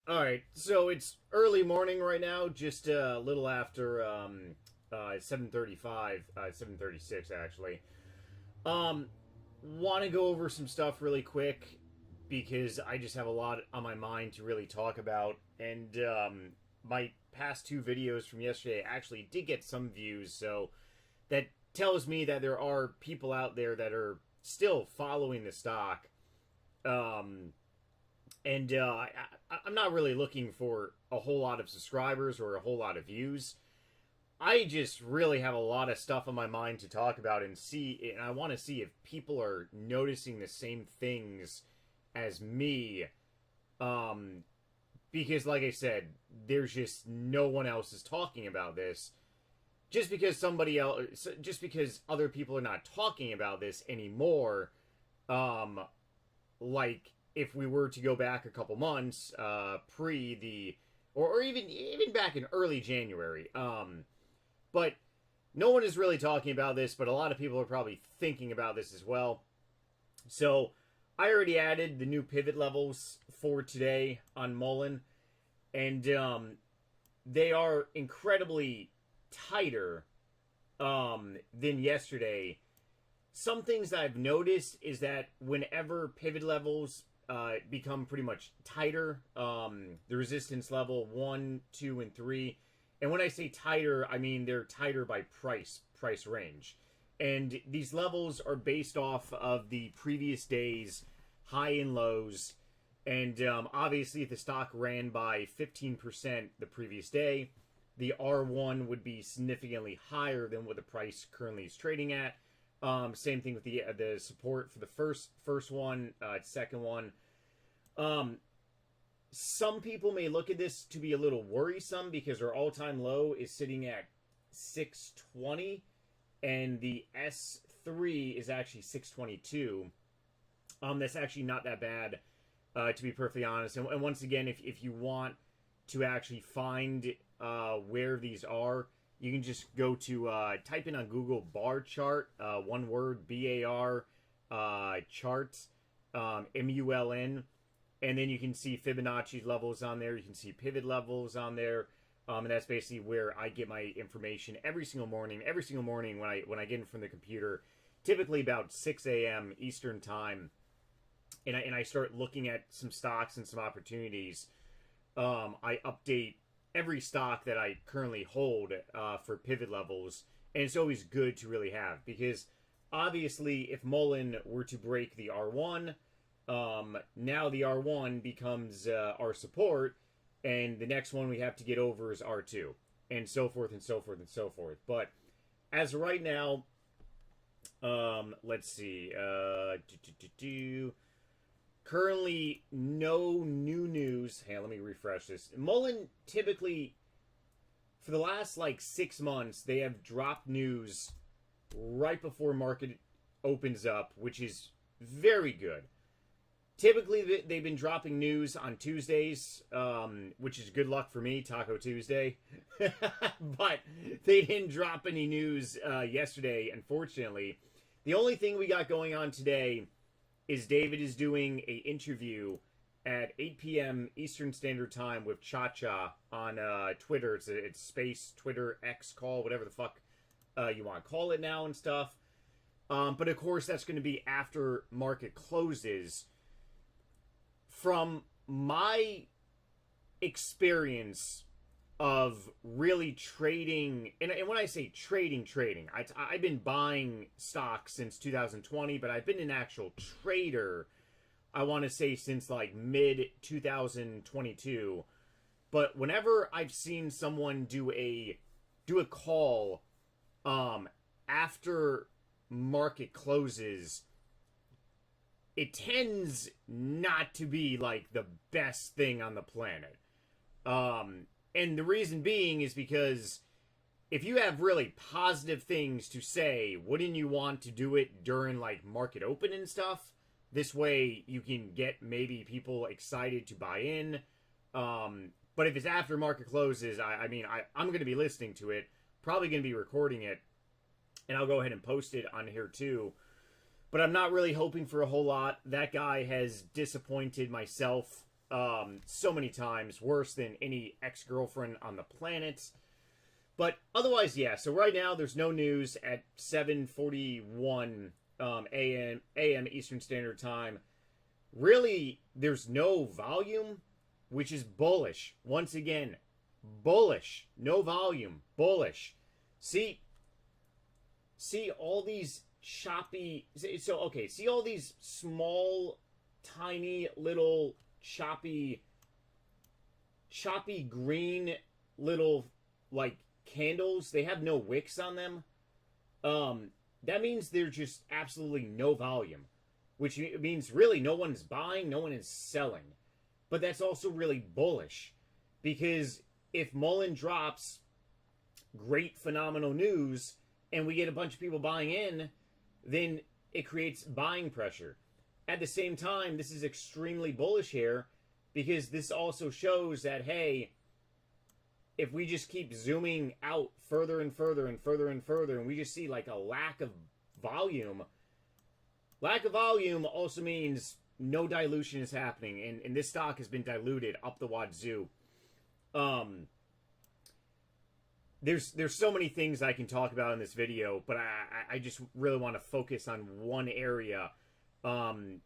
All right, so it's early morning right now, just a little after 7:35, 7:36 actually. Um, Want to go over some stuff really quick because I just have a lot on my mind to really talk about, and my past two videos from yesterday actually did get some views, so that tells me that there are people out there that are still following the stock. Um, I'm not really looking for a whole lot of subscribers or a whole lot of views. I just really have a lot of stuff on my mind to talk about and I want to see if people are noticing the same things as me. Um, because, like I said, there's just no one else is talking about this. Just because other people are not talking about this anymore, um, like if we were to go back a couple months, pre the, or even back in early January. But no one is really talking about this, but a lot of people are probably thinking about this as well. So I already added the new pivot levels for today on MULN, and they are incredibly tighter than yesterday. Some things that I've noticed is that whenever pivot levels become pretty much tighter, the resistance level 1, 2, and 3, and when I say tighter, I mean they're tighter by price range. And these levels are based off of the previous day's high and lows. And obviously, if the stock ran by 15% the previous day, the R1 would be significantly higher than what the price currently is trading at. Same thing with the support for the first one, second one. Um, some people may look at this to be a little worrisome because our all-time low is sitting at 620, and the S3 is actually 622. That's actually not that bad, to be perfectly honest. And once again, if you want to actually find where these are, you can just go to type in on Google bar chart, one word, BAR, charts, MULN, and then you can see Fibonacci levels on there. You can see pivot levels on there, and that's basically where I get my information every single morning. Every single morning when I get in from the computer, typically about 6 a.m. Eastern time, and I start looking at some stocks and some opportunities. I update every stock that I currently hold for pivot levels, and it's always good to really have because obviously if MULN were to break the R1, now the R1 becomes our support, and the next one we have to get over is R2, and so forth and so forth and so forth. But as of right now, let's see. Currently, no new news. Hey, let me refresh this. MULN typically, for the last like 6 months, they have dropped news right before market opens up, which is very good. Typically, they've been dropping news on Tuesdays, which is good luck for me, Taco Tuesday. But they didn't drop any news yesterday, unfortunately. The only thing we got going on today is David is doing a interview at 8 p.m. Eastern Standard Time with Cha-Cha on Twitter. It's space, Twitter, X call, whatever the fuck you want to call it now and stuff. But of course, that's going to be after market closes. From my experience of really trading, and when I say trading, I've been buying stocks since 2020, but I've been an actual trader, I want to say, since like mid 2022. But whenever I've seen someone do a call after market closes, it tends not to be like the best thing on the planet. And the reason being is because if you have really positive things to say, wouldn't you want to do it during like market open and stuff? This way you can get maybe people excited to buy in. But if it's after market closes, I'm going to be listening to it, probably going to be recording it, and I'll go ahead and post it on here too. But I'm not really hoping for a whole lot. That guy has disappointed myself so many times, worse than any ex-girlfriend on the planet. But otherwise, yeah. So right now, there's no news at 7:41 a.m. Eastern Standard Time. Really, there's no volume, which is bullish. Once again, bullish. No volume, bullish. See all these choppy. So okay, see all these small, tiny little choppy green little like candles. They have no wicks on them. That means there's just absolutely no volume, which means really no one's buying, no one is selling. But that's also really bullish, because if MULN drops great, phenomenal news and we get a bunch of people buying in, then it creates buying pressure. At the same time, this is extremely bullish here, because this also shows that, hey, if we just keep zooming out further and further and further and further, and we just see like a lack of volume also means no dilution is happening, and this stock has been diluted up the wazoo. There's so many things I can talk about in this video, but I just really want to focus on one area on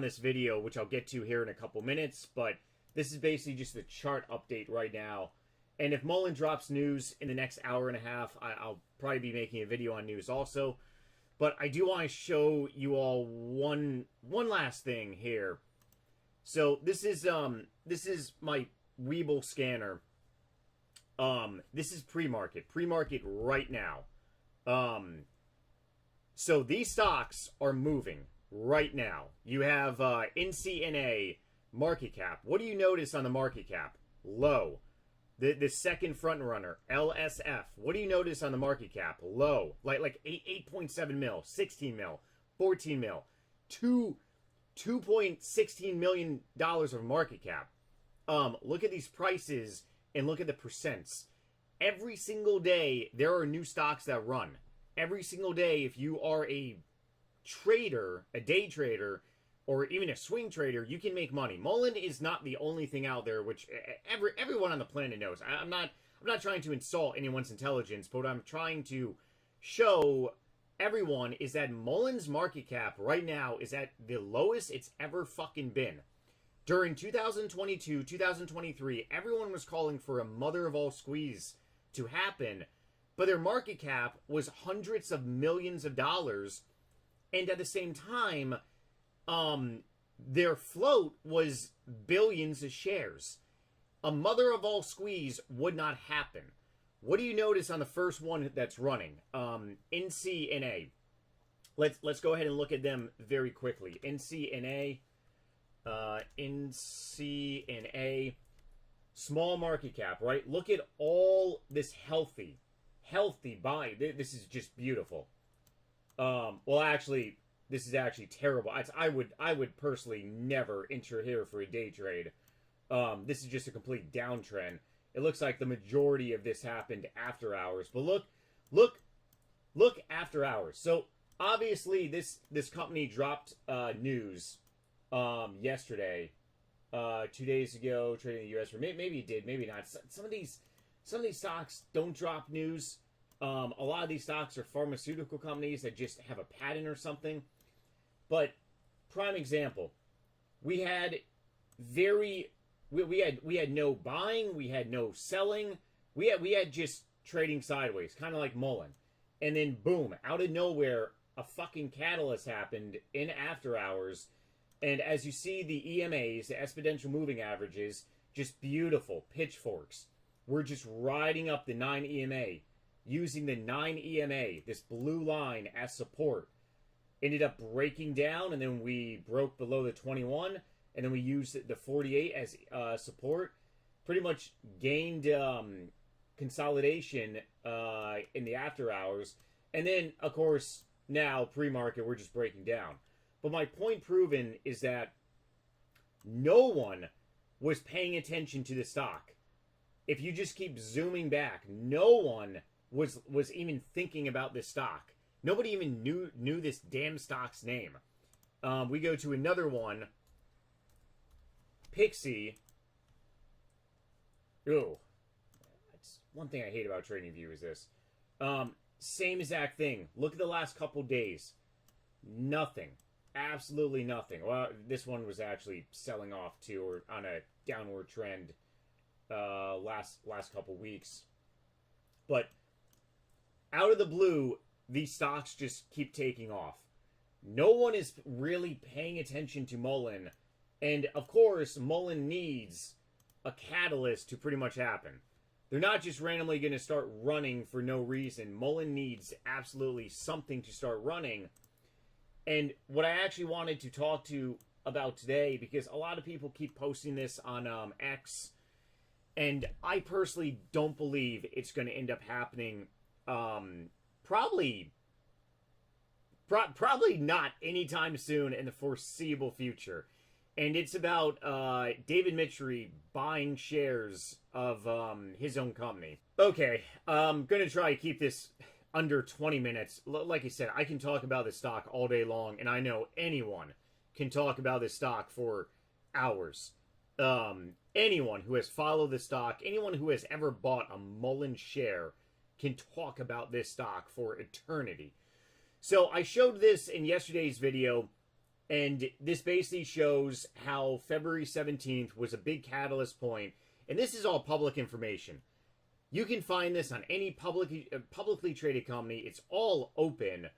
this video, which I'll get to here in a couple minutes. But this is basically just a chart update right now. And if MULN drops news in the next hour and a half, I'll probably be making a video on news also. But I do want to show you all one last thing here. So this is my Webull scanner. This is pre-market right now. So these stocks are moving right now. You have NCNA market cap. What do you notice on the market cap? Low. The second front runner, LSF. What do you notice on the market cap? Low. Like 8.7 mil, 16 mil, 14 mil, $2.16 million of market cap. Look at these prices and look at the percents. Every single day, there are new stocks that run. Every single day, if you are a trader, a day trader, or even a swing trader, you can make money. MULN is not the only thing out there, which everyone on the planet knows. I'm not trying to insult anyone's intelligence, but what I'm trying to show everyone is that MULN's market cap right now is at the lowest it's ever fucking been. During 2022, 2023, everyone was calling for a mother of all squeeze to happen, but their market cap was hundreds of millions of dollars, and at the same time, their float was billions of shares. A mother of all squeeze would not happen. What do you notice on the first one that's running? NCNA. Let's go ahead and look at them very quickly. NCNA, small market cap, right? Look at all this healthy buy. This is just beautiful. Well, actually, this is actually terrible. I would personally never enter here for a day trade. This is just a complete downtrend. It looks like the majority of this happened after hours. But look after hours. So obviously this company dropped news yesterday, 2 days ago, trading in the U.S. Maybe it did, maybe not. Some of these stocks don't drop news. A lot of these stocks are pharmaceutical companies that just have a patent or something. But prime example, we had no buying, we had no selling, we had just trading sideways, kind of like MULN. And then boom, out of nowhere, a fucking catalyst happened in after hours. And as you see, the EMAs, the exponential moving averages, just beautiful pitchforks. We're just riding up the 9 EMA, using the 9 EMA, this blue line, as support. Ended up breaking down, and then we broke below the 21, and then we used the 48 as support. Pretty much gained consolidation in the after hours. And then, of course, now, pre-market, we're just breaking down. But my point proven is that no one was paying attention to the stock. If you just keep zooming back, no one was even thinking about this stock. Nobody even knew this damn stock's name. We go to another one. Pixie. Ooh. That's one thing I hate about TradingView is this. Same exact thing. Look at the last couple days. Nothing. Absolutely nothing. Well, this one was actually selling off too, or on a downward trend last couple weeks. But out of the blue, these stocks just keep taking off. No one is really paying attention to MULN. And, of course, MULN needs a catalyst to pretty much happen. They're not just randomly going to start running for no reason. MULN needs absolutely something to start running. And what I actually wanted to talk to about today, because a lot of people keep posting this on X, and I personally don't believe it's going to end up happening. Probably not anytime soon in the foreseeable future. And it's about David Michery buying shares of his own company. Okay, I'm going to try to keep this under 20 minutes. Like I said, I can talk about this stock all day long, and I know anyone can talk about this stock for hours. Anyone who has followed the stock, anyone who has ever bought a MULN share can talk about this stock for eternity. So I showed this in yesterday's video, and this basically shows how February 17th was a big catalyst point, and this is all public information. You can find this on any publicly traded company. It's all open,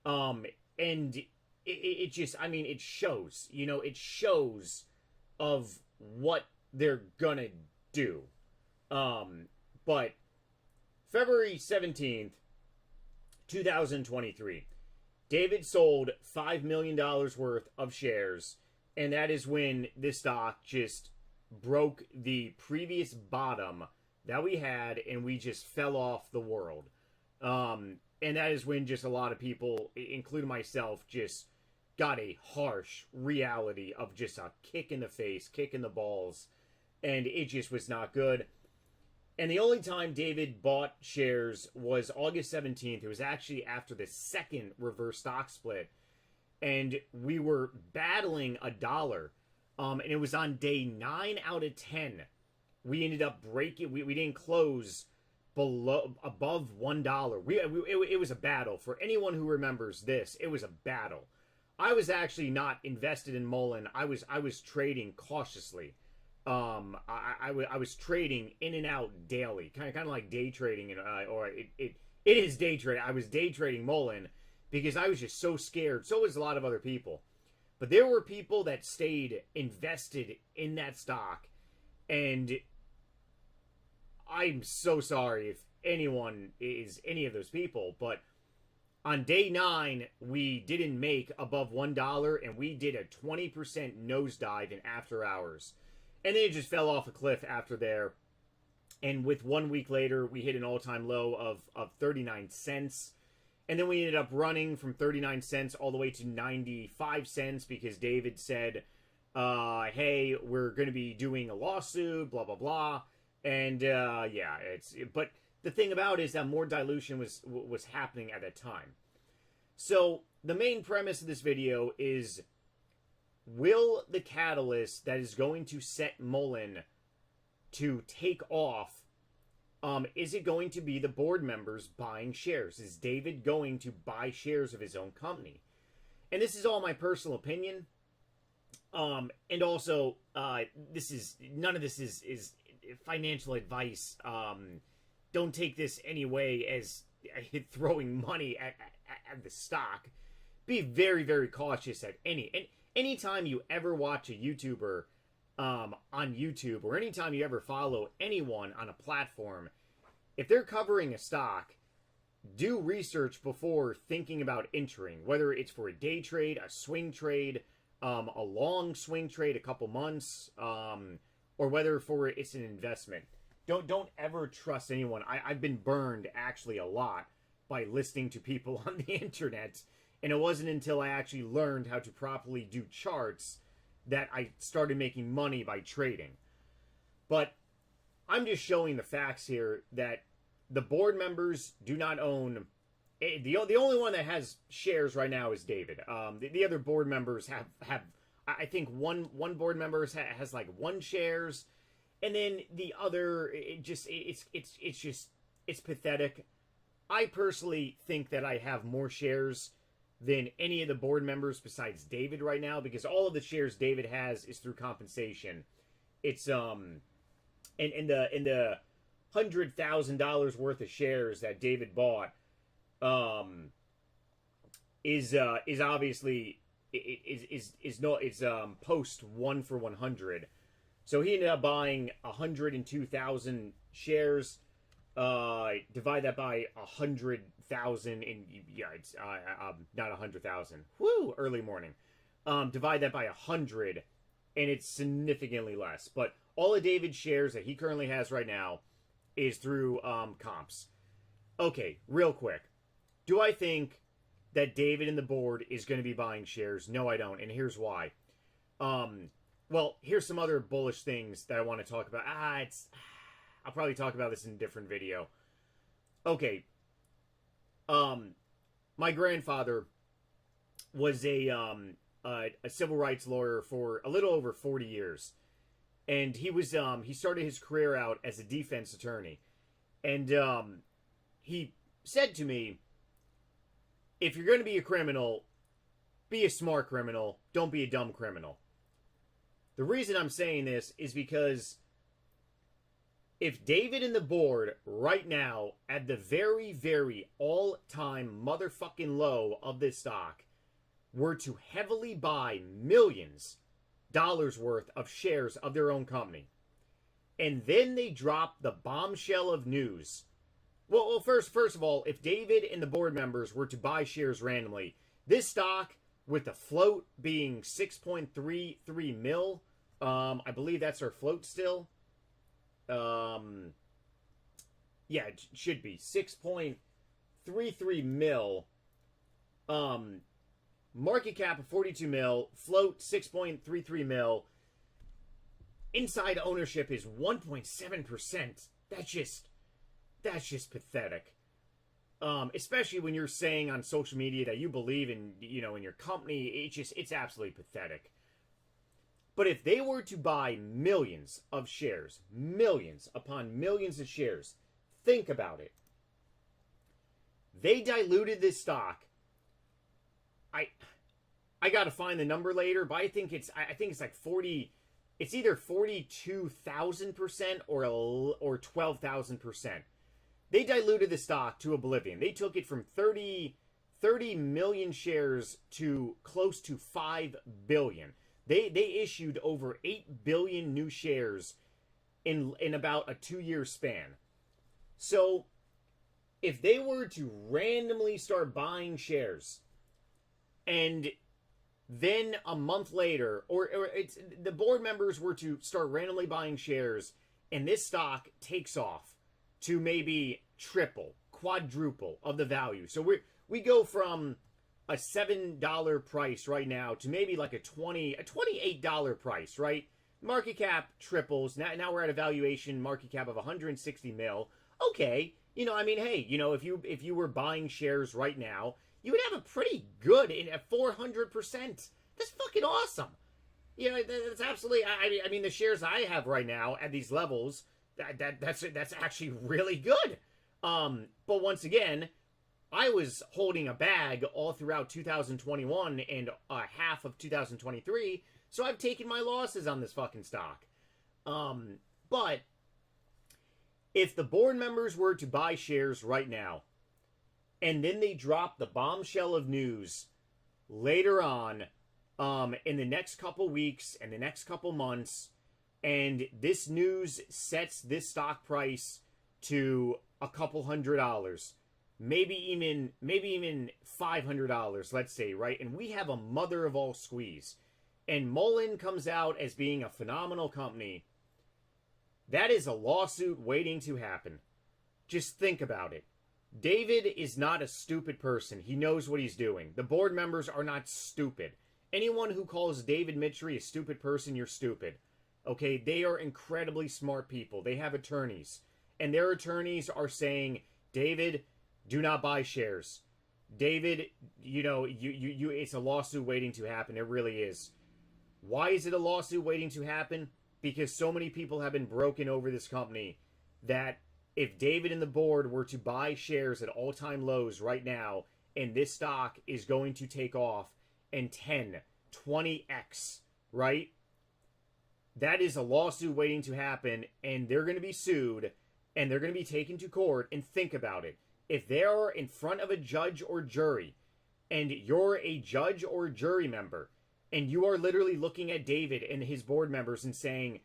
and it just, I mean, it shows, you know, it shows of what they're gonna do. But February 17th, 2023, David sold $5 million worth of shares, and that is when this stock just broke the previous bottom that we had, and we just fell off the world. And that is when just a lot of people, including myself, just got a harsh reality of just a kick in the face, kick in the balls, and it just was not good. And the only time David bought shares was August 17th. It was actually after the second reverse stock split, and we were battling $1. And it was on day 9 out of 10. We ended up breaking. We didn't close above $1. It was a battle. For anyone who remembers this, it was a battle. I was actually not invested in MULN. I was trading cautiously. I was trading in and out daily, kind of like day trading, or it is day trading. I was day trading MULN because I was just so scared. So was a lot of other people, but there were people that stayed invested in that stock, and I'm so sorry if anyone is any of those people, but on day 9, we didn't make above $1, and we did a 20% nosedive in after hours. And then it just fell off a cliff after there. And with 1 week later, we hit an all-time low of 39 cents. And then we ended up running from 39 cents all the way to 95 cents because David said, hey, we're going to be doing a lawsuit, blah, blah, blah. And, yeah, but the thing about it is that more dilution was happening at that time. So the main premise of this video is, will the catalyst that is going to set MULN to take off, is it going to be the board members buying shares? Is David going to buy shares of his own company? And this is all my personal opinion. And also, none of this is financial advice. Don't take this anyway as throwing money at the stock. Be very, very cautious at anytime you ever watch a YouTuber on YouTube, or anytime you ever follow anyone on a platform, if they're covering a stock, do research before thinking about entering, whether it's for a day trade, a swing trade, a long swing trade, a couple months, or whether it's an investment. Don't ever trust anyone. I've been burned actually a lot by listening to people on the internet, and it wasn't until I actually learned how to properly do charts that I started making money by trading. But I'm just showing the facts here that the board members do not own. The only one that has shares right now is David. The other board members have I think one board member has like 1 shares, and then the other, it's pathetic. I personally think that I have more shares than any of the board members besides David right now, because all of the shares David has is through compensation. It's and the $100,000 worth of shares that David bought is obviously it's post 1 for 100. So he ended up buying 102,000 shares. Divide that by 100,000, and yeah, it's not 100,000. Woo, early morning. Divide that by 100, and it's significantly less. But all of David's shares that he currently has right now is through comps. Okay, real quick. Do I think that David and the board is going to be buying shares? No, I don't, and here's why. Well, here's some other bullish things that I want to talk about. I'll probably talk about this in a different video. Okay. My grandfather was a civil rights lawyer for a little over 40 years. And he started his career out as a defense attorney. And he said to me, if you're going to be a criminal, be a smart criminal. Don't be a dumb criminal. The reason I'm saying this is because if David and the board right now, at the very, very all-time motherfucking low of this stock, were to heavily buy millions dollars worth of shares of their own company, and then they drop the bombshell of news. Well, first of all, if David and the board members were to buy shares randomly, this stock, with the float being 6.33 mil, I believe that's our float still. Yeah, it should be 6.33 mil. Market cap of 42 mil, float 6.33 mil. Inside ownership is 1.7%. That's just pathetic. Especially when you're saying on social media that you believe in, in your company, it's absolutely pathetic. But if they were to buy millions of shares, millions upon millions of shares, think about it. They diluted this stock. I got to find the number later, but I think it's like 40. It's either 42,000% or 12,000%. They diluted the stock to oblivion. They took it from 30 million shares to close to 5 billion. They issued over 8 billion new shares in about a 2-year span. So if they were to randomly start buying shares, and then a month later, or the board members were to start randomly buying shares, and this stock takes off to maybe triple, quadruple of the value. So we go from a $7 price right now to maybe like a $28 price, right? Market cap triples. Now we're at a valuation market cap of 160 mil. Okay, hey, if you were buying shares right now, you would have a pretty good at 400%. That's fucking awesome. That's absolutely. I mean, the shares I have right now at these levels, that's actually really good. But once again, I was holding a bag all throughout 2021 and half of 2023, so I've taken my losses on this fucking stock. But if the board members were to buy shares right now, and then they drop the bombshell of news later on, in the next couple weeks and the next couple months, and this news sets this stock price to a couple $100, maybe even $500, let's say, right? And we have a mother of all squeeze, and MULN comes out as being a phenomenal company. That is a lawsuit waiting to happen. Just think about it. David is not a stupid person. He knows what he's doing. The board members are not stupid. Anyone who calls David Michery a stupid person, you're stupid. Okay, they are incredibly smart people. They have attorneys. And their attorneys are saying, David, do not buy shares. David, you it's a lawsuit waiting to happen. It really is. Why is it a lawsuit waiting to happen? Because so many people have been broken over this company that if David and the board were to buy shares at all-time lows right now, and this stock is going to take off and 10, 20x, right? That is a lawsuit waiting to happen, and they're going to be sued, and they're going to be taken to court. And think about it. If they're in front of a judge or jury, and you're a judge or jury member, and you are literally looking at David and his board members and saying,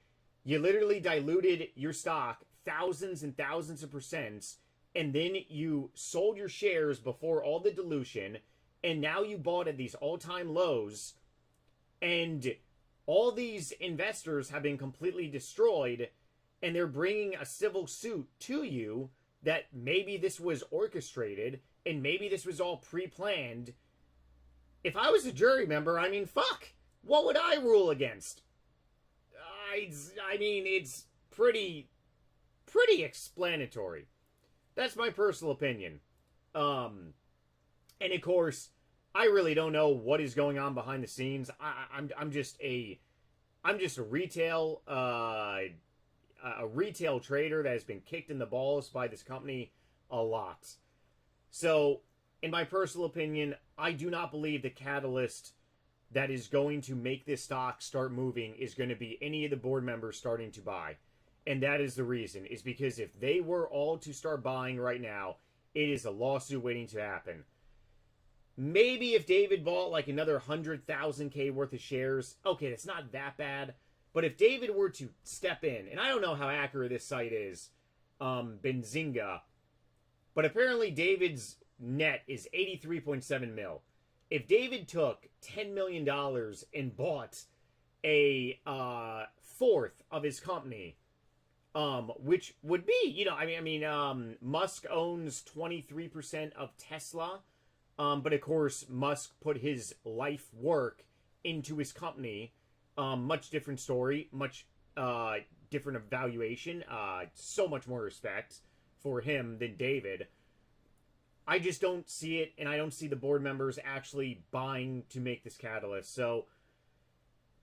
you literally diluted your stock thousands and thousands of percents, and then you sold your shares before all the dilution, and now you bought at these all-time lows, and all these investors have been completely destroyed, and they're bringing a civil suit to you that maybe this was orchestrated, and maybe this was all pre-planned. If I was a jury member, I mean, fuck, what would I rule against? I mean, it's pretty explanatory. That's my personal opinion. And of course, I really don't know what is going on behind the scenes. I'm just a retail trader that has been kicked in the balls by this company a lot. So, in my personal opinion, I do not believe the catalyst that is going to make this stock start moving is going to be any of the board members starting to buy. And that is the reason, is because if they were all to start buying right now, it is a lawsuit waiting to happen. Maybe if David bought like another 100,000 worth of shares, okay, that's not that bad. But if David were to step in, and I don't know how accurate this site is, Benzinga, but apparently David's net is 83.7 mil. If David took $10 million and bought a fourth of his company, which would be, Musk owns 23% of Tesla, but of course Musk put his life work into his company. Much different story, much different evaluation, so much more respect for him than David. I just don't see it, and I don't see the board members actually buying to make this catalyst. So,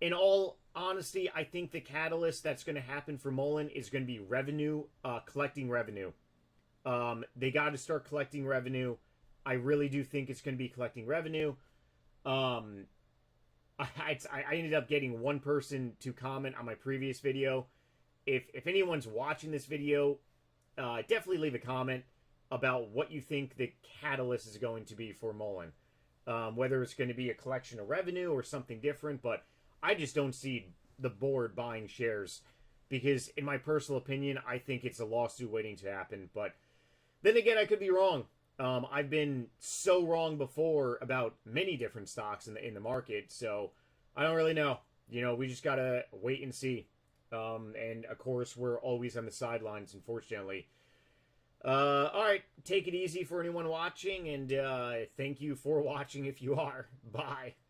in all honesty, I think the catalyst that's going to happen for MULN is going to be revenue, collecting revenue. They got to start collecting revenue. I really do think it's going to be collecting revenue. I ended up getting one person to comment on my previous video. If anyone's watching this video, definitely leave a comment about what you think the catalyst is going to be for MULN. Whether it's going to be a collection of revenue or something different, but I just don't see the board buying shares because, in my personal opinion, I think it's a lawsuit waiting to happen. But then again, I could be wrong. I've been so wrong before about many different stocks in the market, so I don't really know. We just gotta wait and see. And of course, we're always on the sidelines, unfortunately. Alright, take it easy for anyone watching, and thank you for watching if you are. Bye.